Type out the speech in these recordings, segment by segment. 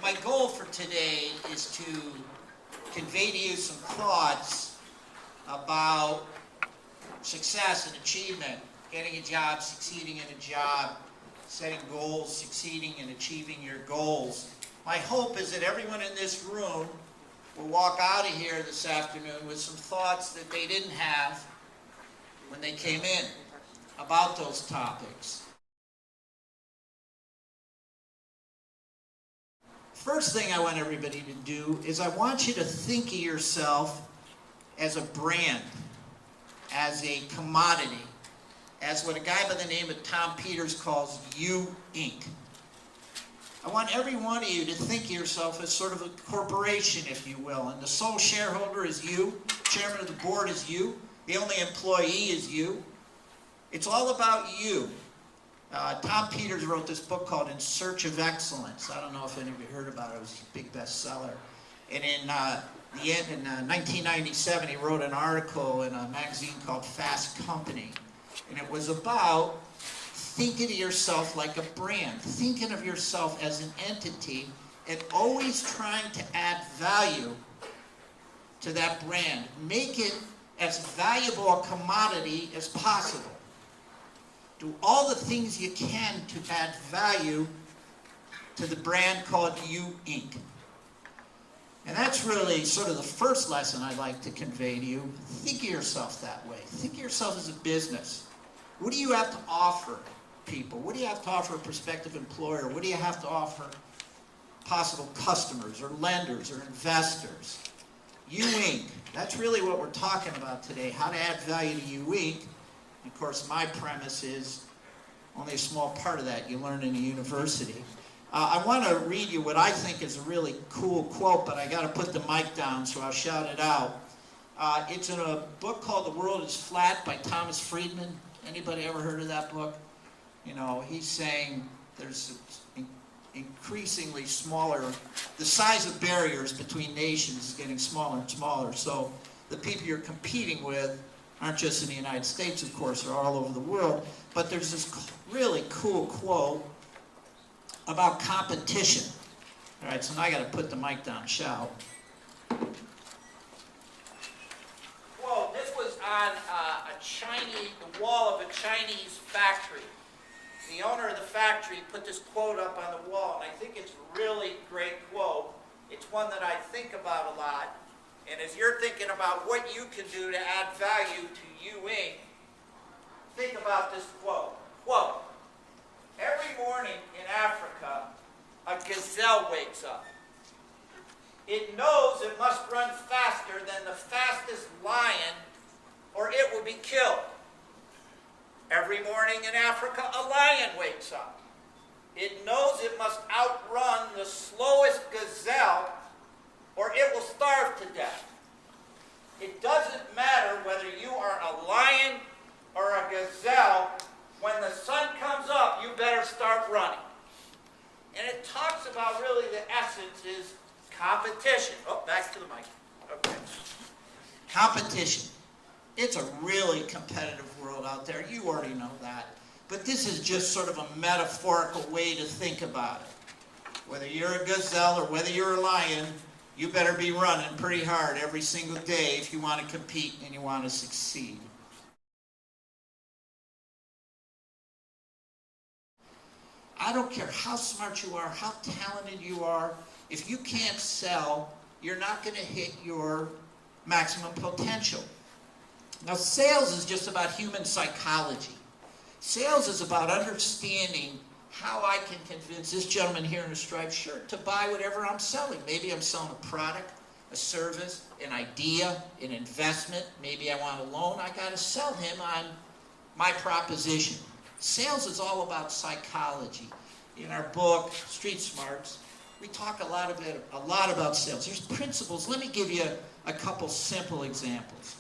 My goal for today is to convey to you some thoughts about success and achievement, getting a job, succeeding in a job, setting goals, succeeding and achieving your goals. My hope is that everyone in this room will walk out of here this afternoon with some thoughts that they didn't have when they came in about those topics. First thing I want everybody to do is I want you to think of yourself as a brand, as a commodity, as what a guy by the name of Tom Peters calls You Inc. I want every one of you to think of yourself as sort of a corporation, if you will, and the sole shareholder is you, chairman of the board is you, the only employee is you. It's all about you. Tom Peters wrote this book called In Search of Excellence. I don't know if any of you heard about it. It was a big bestseller. And in 1997, he wrote an article in a magazine called Fast Company. And it was about thinking of yourself like a brand, thinking of yourself as an entity, and always trying to add value to that brand. Make it as valuable a commodity as possible. Do all the things you can to add value to the brand called You Inc. And that's really sort of the first lesson I'd like to convey to you. Think of yourself that way. Think of yourself as a business. What do you have to offer people? What do you have to offer a prospective employer? What do you have to offer possible customers or lenders or investors? You Inc. That's really what we're talking about today, how to add value to You Inc. Of course, my premise is only a small part of that you learn in a university. I want to read you what I think is a really cool quote, but I got to put the mic down, so I'll shout it out. It's in a book called The World is Flat by Thomas Friedman. Anybody ever heard of that book? You know, he's saying there's increasingly smaller, the size of barriers between nations is getting smaller and smaller. So the people you're competing with aren't just in the United States, of course, they're all over the world. But there's this really cool quote about competition. All right, so now I got to put the mic down, shout. Quote, this was on the wall of a Chinese factory. The owner of the factory put this quote up on the wall, and I think it's a really great quote. It's one that I think about a lot. And as you're thinking about what you can do to add value to You Inc., think about this quote. Quote, every morning in Africa, a gazelle wakes up. It knows it must run faster than the fastest lion or it will be killed. Every morning in Africa, a lion wakes up. It knows it must outrun the slowest gazelle or it will starve to death. It doesn't matter whether you are a lion or a gazelle, when the sun comes up, you better start running. And it talks about really the essence is competition. Oh, back to the mic. Okay. Competition. It's a really competitive world out there. You already know that. But this is just sort of a metaphorical way to think about it. Whether you're a gazelle or whether you're a lion, you better be running pretty hard every single day if you want to compete and you want to succeed. I don't care how smart you are, how talented you are, if you can't sell, you're not going to hit your maximum potential. Now, sales is just about human psychology. Sales is about understanding how I can convince this gentleman here in a striped shirt to buy whatever I'm selling. Maybe I'm selling a product, a service, an idea, an investment. Maybe I want a loan. I got to sell him on my proposition. Sales is all about psychology. In our book, Street Smarts, we talk a lot about sales. There's principles. Let me give you a couple simple examples.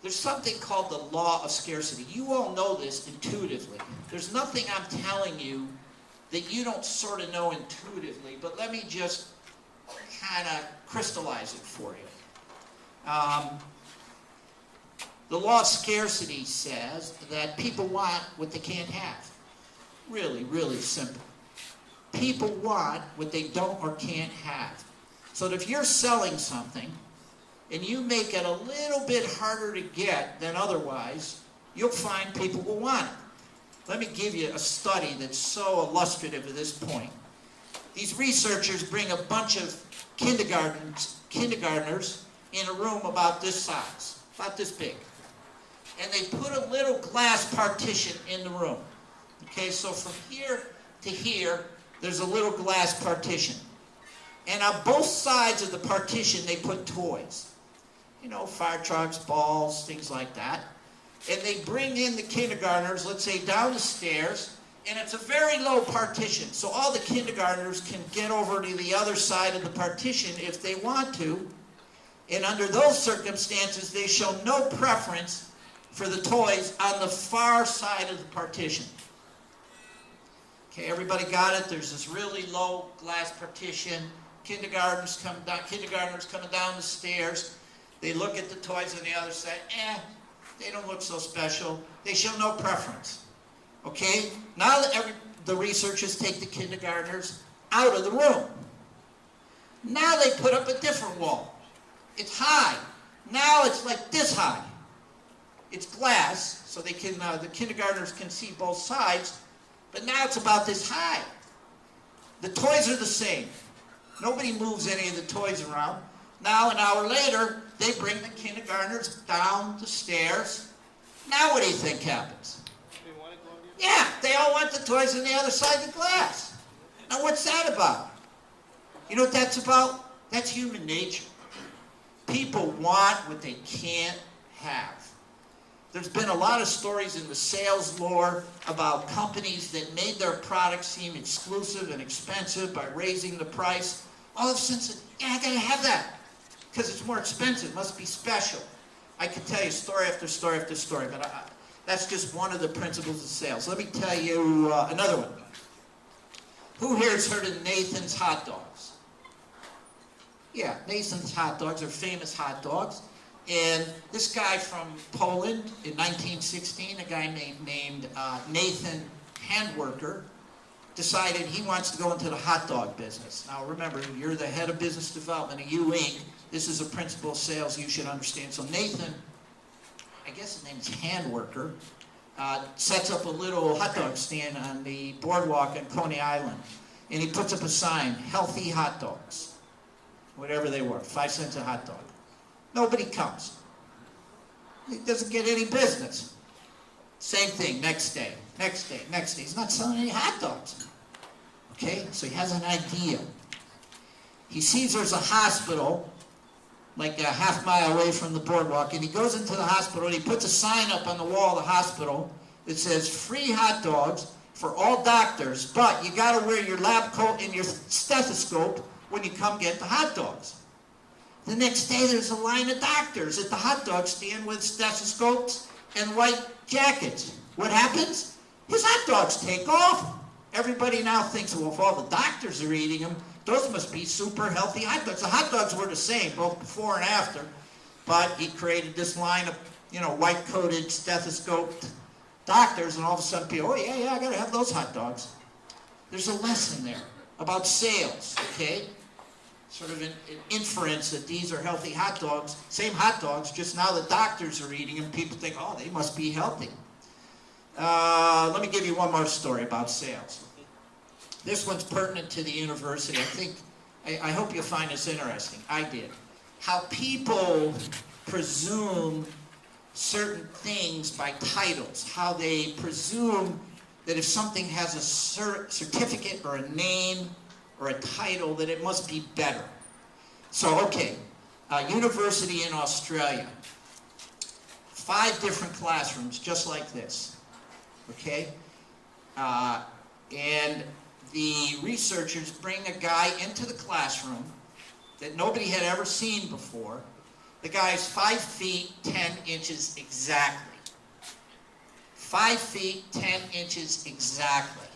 There's something called the law of scarcity. You all know this intuitively. There's nothing I'm telling you that you don't sort of know intuitively, but let me just kind of crystallize it for you. The law of scarcity says that people want what they can't have. Really, really simple. people want what they don't or can't have. So that if you're selling something and you make it a little bit harder to get than otherwise, you'll find people will want it. Let me give you a study that's so illustrative of this point. These researchers bring a bunch of kindergartners in a room about this size, about this big. And they put a little glass partition in the room. Okay, so from here to here, there's a little glass partition. And on both sides of the partition, they put toys. You know, fire trucks, balls, things like that. And they bring in the kindergartners, let's say, down the stairs, and it's a very low partition. So all the kindergartners can get over to the other side of the partition if they want to. And under those circumstances, they show no preference for the toys on the far side of the partition. Okay, everybody got it? There's this really low glass partition. Kindergartners coming down the stairs. They look at the toys on the other side. They don't look so special. They show no preference. Okay? Now the researchers take the kindergartners out of the room. Now they put up a different wall. It's high. Now it's like this high. It's glass, so they can the kindergartners can see both sides, but now it's about this high. The toys are the same. Nobody moves any of the toys around. Now, an hour later, they bring the kindergartners down the stairs. Now what do you think happens? They want to go on the other side? Yeah, they all want the toys on the other side of the glass. Now what's that about? You know what that's about? That's human nature. People want what they can't have. There's been a lot of stories in the sales lore about companies that made their products seem exclusive and expensive by raising the price. All of a sudden said, yeah, I gotta have that because it's more expensive, must be special. I could tell you story after story after story, but that's just one of the principles of sales. Let me tell you another one. Who here has heard of Nathan's hot dogs? Yeah, Nathan's hot dogs are famous hot dogs. And this guy from Poland in 1916, a guy named Nathan Handwerker, decided he wants to go into the hot dog business. Now remember, you're the head of business development at U Inc. This is a principle of sales you should understand. So Nathan, I guess his name's Handwerker, sets up a little hot dog stand on the boardwalk in Coney Island. And he puts up a sign, healthy hot dogs, whatever they were, 5 cents a hot dog. Nobody comes. He doesn't get any business. Same thing, next day, next day, next day. He's not selling any hot dogs. Okay, so he has an idea. He sees there's a hospital like a half mile away from the boardwalk, and he goes into the hospital and he puts a sign up on the wall of the hospital that says free hot dogs for all doctors, but you got to wear your lab coat and your stethoscope when you come get the hot dogs. The next day there's a line of doctors at the hot dog stand with stethoscopes and white jackets. What happens? His hot dogs take off. Everybody now thinks, well, if all the doctors are eating them, those must be super healthy hot dogs. The hot dogs were the same, both before and after, but he created this line of, white-coated, stethoscoped doctors, and all of a sudden people, oh, yeah, I gotta have those hot dogs. There's a lesson there about sales, okay? Sort of an inference that these are healthy hot dogs, same hot dogs, just now the doctors are eating them, people think, oh, they must be healthy. Let me give you one more story about sales. This one's pertinent to the university. I hope you'll find this interesting. I did. How people presume certain things by titles. How they presume that if something has a certificate or a name or a title, that it must be better. So, okay, university in Australia. 5 different classrooms, just like this. Okay? And the researchers bring a guy into the classroom that nobody had ever seen before. The guy's 5 feet 10 inches exactly. 5 feet 10 inches exactly.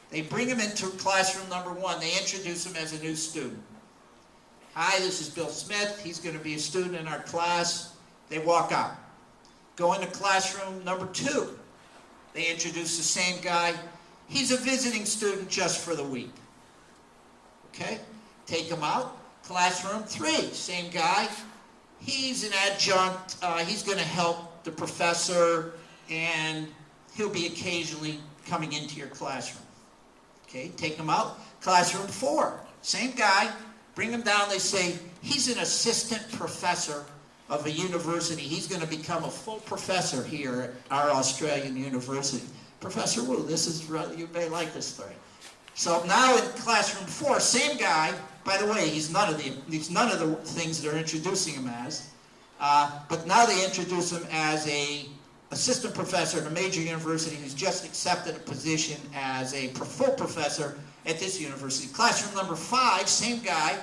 They bring him into classroom number 1. They introduce him as a new student. Hi, this is Bill Smith. He's going to be a student in our class. They walk out. Go into classroom number 2. They introduce the same guy. He's a visiting student just for the week. Okay? Take him out. Classroom 3, same guy. He's an adjunct. He's going to help the professor, and he'll be occasionally coming into your classroom. Okay? Take him out. Classroom 4, same guy. Bring him down. They say, he's an assistant professor of a university. He's going to become a full professor here at our Australian university. Professor Wu, this is, you may like this story. So now in classroom 4, same guy. By the way, he's none of the things they're introducing him as. But now they introduce him as a assistant professor at a major university who's just accepted a position as a full professor at this university. Classroom number 5, same guy.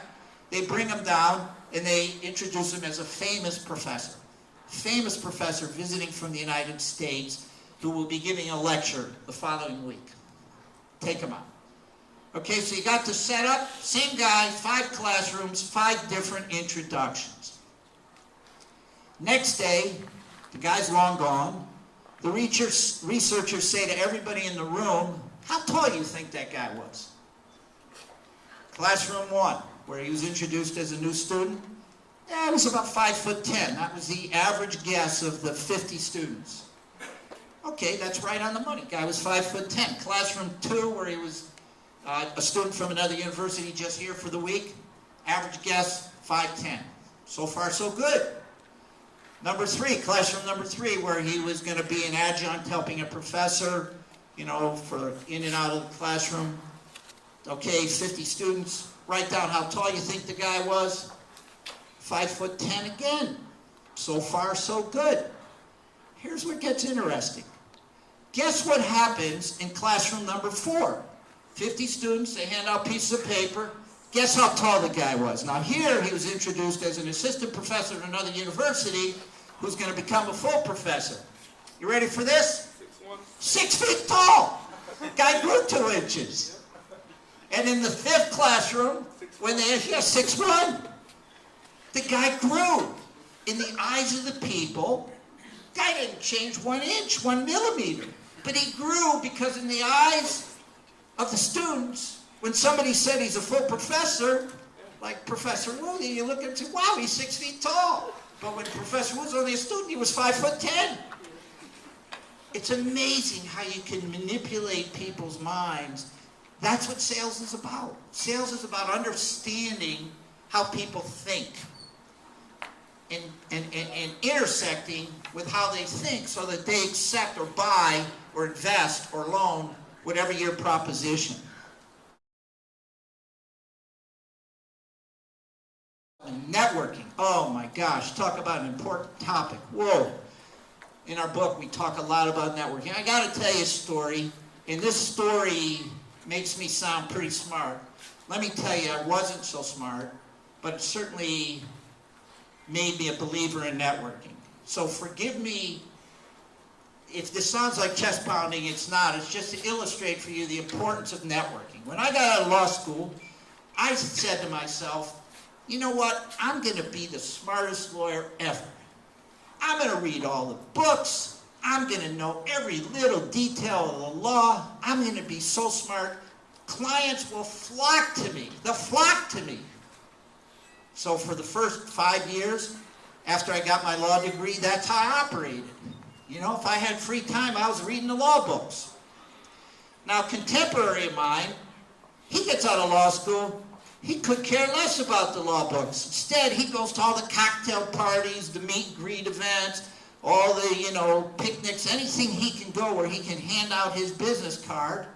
They bring him down and they introduce him as a famous professor. Famous professor visiting from the United States who will be giving a lecture the following week. Take him out. Okay, so you got the setup, same guy, 5 classrooms, 5 different introductions. Next day, the guy's long gone. The researchers say to everybody in the room, how tall do you think that guy was? Classroom 1, where he was introduced as a new student, it was about 5'10". That was the average guess of the 50 students. Okay, that's right on the money. Guy was 5'10". Classroom 2, where he was a student from another university just here for the week, average guess 5'10". So far, so good. Number 3, classroom number 3, where he was going to be an adjunct helping a professor, you know, for in and out of the classroom. Okay, 50 students. Write down how tall you think the guy was. 5'10" again. So far, so good. Here's what gets interesting. Guess what happens in classroom number 4? 50 students, they hand out pieces of paper. Guess how tall the guy was. Now here, he was introduced as an assistant professor at another university who's going to become a full professor. You ready for this? 6 feet tall. The guy grew 2 inches. And in the 5th classroom, when they, 6'1", the guy grew. In the eyes of the people, the guy didn't change 1 inch, 1 millimeter. But he grew because in the eyes of the students, when somebody said he's a full professor, like Professor Wu, you look and say, wow, he's 6 feet tall. But when Professor Wu's only a student, he was 5'10". It's amazing how you can manipulate people's minds. That's what sales is about. Sales is about understanding how people think and intersecting with how they think so that they accept or buy or invest or loan whatever your proposition. Networking. Oh my gosh, talk about an important topic. Whoa. In our book, we talk a lot about networking. I got to tell you a story, and this story makes me sound pretty smart. Let me tell you, I wasn't so smart, but it certainly made me a believer in networking. So forgive me if this sounds like chest pounding. It's not. It's just to illustrate for you the importance of networking. When I got out of law school, I said to myself, you know what? I'm going to be the smartest lawyer ever. I'm going to read all the books. I'm going to know every little detail of the law. I'm going to be so smart. Clients will flock to me. They'll flock to me. So for the first 5 years, after I got my law degree, that's how I operated. You know, if I had free time, I was reading the law books. Now, a contemporary of mine, he gets out of law school, he could care less about the law books. Instead, he goes to all the cocktail parties, the meet and greet events, all the, picnics, anything he can go where he can hand out his business card,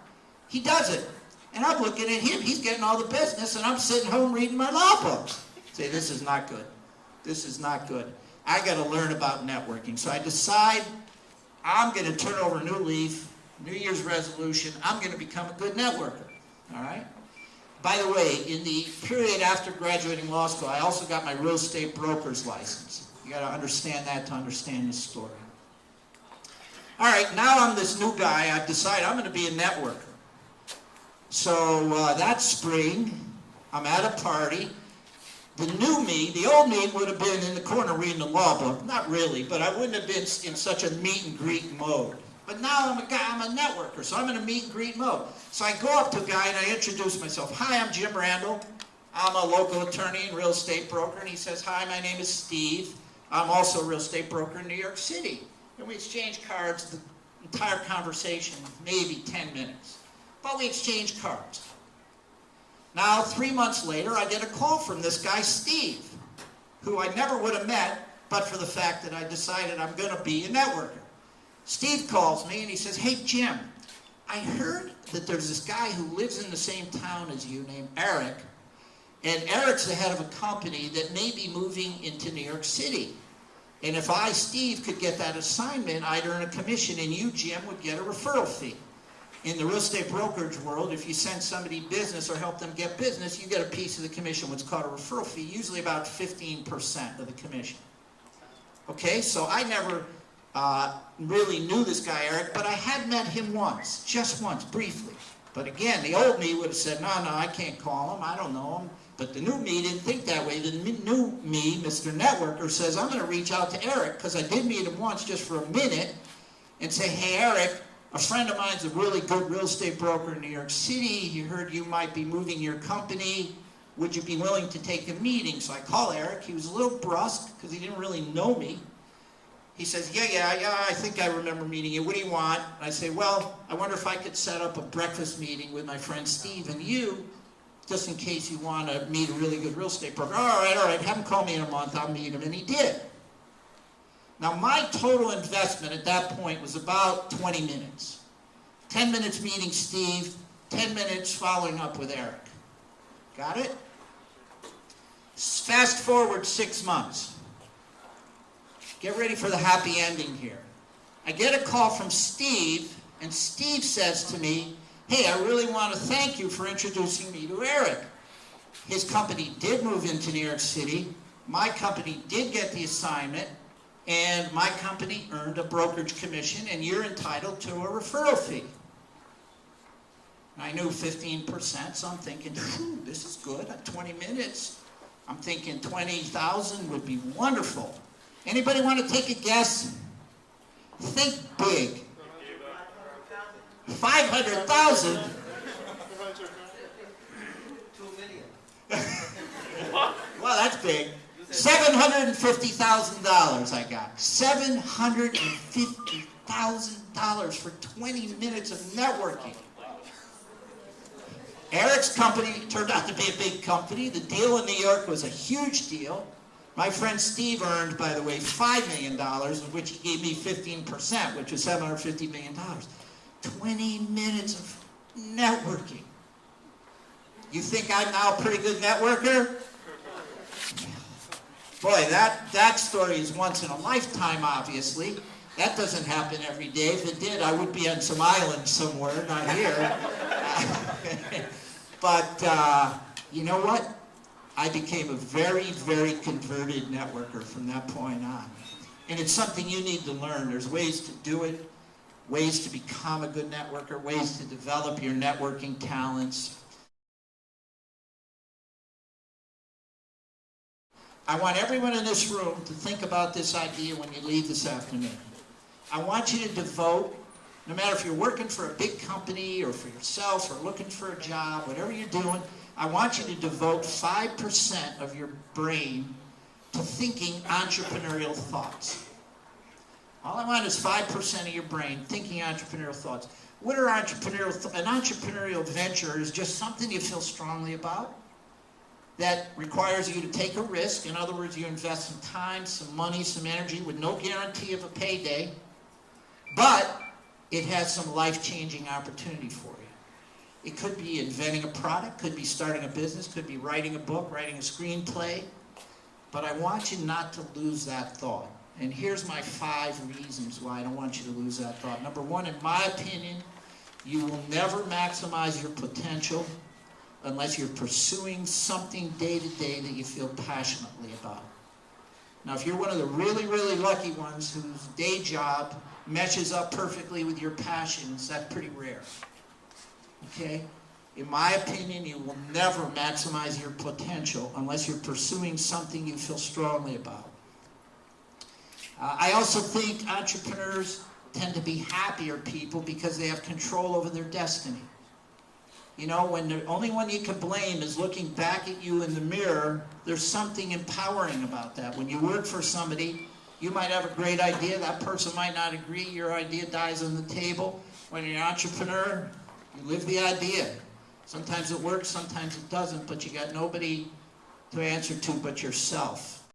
he does it. And I'm looking at him, he's getting all the business, and I'm sitting home reading my law books. Say, this is not good. This is not good. I got to learn about networking. So I decide I'm going to turn over a new leaf, New Year's resolution. I'm going to become a good networker. All right? By the way, in the period after graduating law school, I also got my real estate broker's license. You got to understand that to understand this story. All right, now I'm this new guy. I've decided I'm going to be a networker. So that spring, I'm at a party. The new me, the old me, would have been in the corner reading the law book. Not really, but I wouldn't have been in such a meet and greet mode. But now I'm a guy, I'm a networker, so I'm in a meet and greet mode. So I go up to a guy and I introduce myself. Hi, I'm Jim Randel. I'm a local attorney and real estate broker. And he says, hi, my name is Steve. I'm also a real estate broker in New York City. And we exchange cards, the entire conversation, maybe 10 minutes. But we exchange cards. Now, 3 months later, I get a call from this guy, Steve, who I never would have met, but for the fact that I decided I'm going to be a networker. Steve calls me and he says, hey, Jim, I heard that there's this guy who lives in the same town as you named Eric, and Eric's the head of a company that may be moving into New York City. And if I, Steve, could get that assignment, I'd earn a commission, and you, Jim, would get a referral fee. In the real estate brokerage world, if you send somebody business or help them get business, you get a piece of the commission, what's called a referral fee, usually about 15% of the commission. Okay, so I never really knew this guy, Eric, but I had met him once, just once, briefly. But again, the old me would have said, no, I can't call him, I don't know him. But the new me didn't think that way. The new me, Mr. Networker, says, I'm going to reach out to Eric, because I did meet him once just for a minute, and say, hey, Eric, a friend of mine's a really good real estate broker in New York City. He heard you might be moving your company. Would you be willing to take a meeting? So I call Eric. He was a little brusque, because he didn't really know me. He says, yeah, I think I remember meeting you. What do you want? I say, well, I wonder if I could set up a breakfast meeting with my friend Steve and you, just in case you want to meet a really good real estate broker. All right, have him call me in a month, I'll meet him. And he did. Now, my total investment at that point was about 20 minutes. 10 minutes meeting Steve, 10 minutes following up with Eric. Got it? Fast forward 6 months. Get ready for the happy ending here. I get a call from Steve, and Steve says to me, hey, I really want to thank you for introducing me to Eric. His company did move into New York City. My company did get the assignment, and my company earned a brokerage commission, and you're entitled to a referral fee. I knew 15%, so I'm thinking, this is good, at 20 minutes. I'm thinking 20,000 would be wonderful. Anybody want to take a guess? Think big. 500,000? 2 million. Well, that's big. $750,000 I got. $750,000 for 20 minutes of networking. Eric's company turned out to be a big company. The deal in New York was a huge deal. My friend Steve earned, by the way, $5 million, of which he gave me 15%, which was $750 million. 20 minutes of networking. You think I'm now a pretty good networker? Boy, that story is once in a lifetime, obviously. That doesn't happen every day. If it did, I would be on some island somewhere, not here. But you know what? I became a very, very converted networker from that point on. And it's something you need to learn. There's ways to do it, ways to become a good networker, ways to develop your networking talents. I want everyone in this room to think about this idea when you leave this afternoon. I want you to devote, no matter if you're working for a big company or for yourself or looking for a job, whatever you're doing, I want you to devote 5% of your brain to thinking entrepreneurial thoughts. All I want is 5% of your brain thinking entrepreneurial thoughts. What are entrepreneurial thoughts? An entrepreneurial venture is just something you feel strongly about that requires you to take a risk. In other words, you invest some time, some money, some energy with no guarantee of a payday, but it has some life-changing opportunity for you. It could be inventing a product, could be starting a business, could be writing a book, writing a screenplay, but I want you not to lose that thought. And here's my 5 reasons why I don't want you to lose that thought. Number 1, in my opinion, you will never maximize your potential unless you're pursuing something day to day that you feel passionately about. Now, if you're one of the really, really lucky ones whose day job meshes up perfectly with your passions, that's pretty rare. Okay? In my opinion, you will never maximize your potential unless you're pursuing something you feel strongly about. I also think entrepreneurs tend to be happier people because they have control over their destiny. You know, when the only one you can blame is looking back at you in the mirror, there's something empowering about that. When you work for somebody, you might have a great idea, that person might not agree, your idea dies on the table. When you're an entrepreneur, you live the idea. Sometimes it works, sometimes it doesn't, but you got nobody to answer to but yourself.